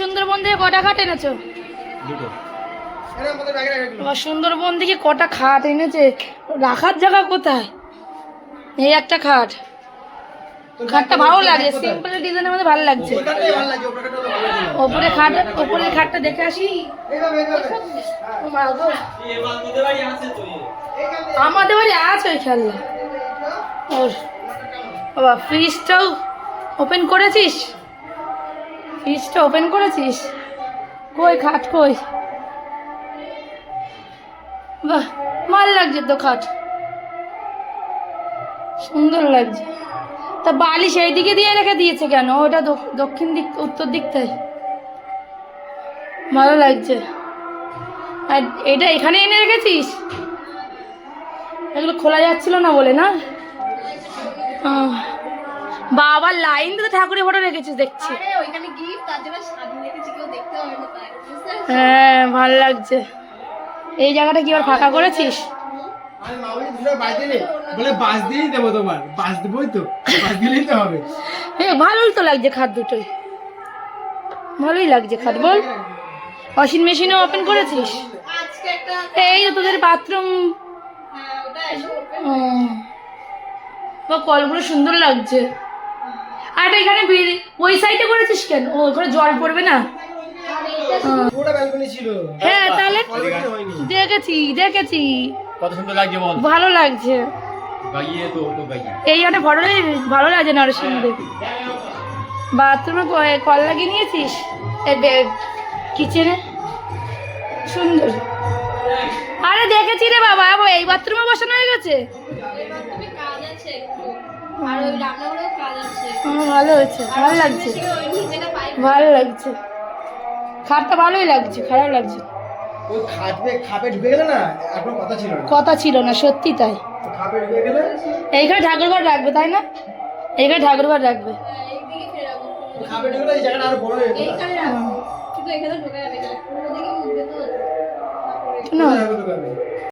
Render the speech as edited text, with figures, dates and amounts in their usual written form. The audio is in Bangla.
সুন্দরবন থেকে কটা খাট এনেছো? দুটো। বাবা সুন্দরবন থেকে কটা খাট এনেছে, রাখার জায়গা কোথায়? এই একটা খাট, খাটটা ভালো লাগে, সিম্পল ডিজাইনের মধ্যে ভালো লাগছে। ওপরের খাটটা দেখে আসি। ও মা গো, আমাদের বাড়ি আছে ওই খেলনা। ওর বাবা ফ্রিজটাও ওপেন করেছিস? ফ্রিজটা ওপেন করেছিস? কই খাট কই? বাহ ভাল লাগছে তো খাট, সুন্দর লাগছে। তা বালি সেই দিকে দিয়ে রেখে দিয়েছে কেন? ওটা দক্ষিণ দিক উত্তর দিকটাই ভালো লাগছে। আর এটা এখানে এনে রেখেছিস? এগুলো খোলা যাচ্ছিল না বলে না? বাবার লাইন তো ঠাকুরের ফটো রেখেছিস দেখছি। হ্যাঁ ভালো লাগছে। এই জায়গাটা কি আর ফাঁকা করেছিস? ভালোই তো লাগছে খাট দুটোই, ভালোই লাগছে খাট। বল ওয়াশিং মেশিনও ওপেন করেছিস? এই তো তোদের বাথরুম, কলগুলো সুন্দর লাগছে। আর এখানে ওই সাইডে করেছিস কেন? ও ওখানে জল পড়বে না? হ্যাঁ তাহলে দেখেছি কত সুন্দর লাগছে বল। ভালো লাগছে। এই একটা ফটো ভালো লাগছে নরসিংদীর। বাথরুমে কল লাগিয়ে নিয়েছিস? কিচেনে সুন্দর। আরে দেখেছি রে বাবা, এই বাথরুমে বসানো হয়ে গেছে। ভালো হয়েছে, ভালো লাগছে, ভালো লাগছে। খাটটা ভালোই লাগছে, খারাপ লাগছে। কথা ছিল না, সত্যি তাই। এইখানে ঠাকুরঘর রাখবে তাই না? এইখানে ঠাকুরঘর রাখবে।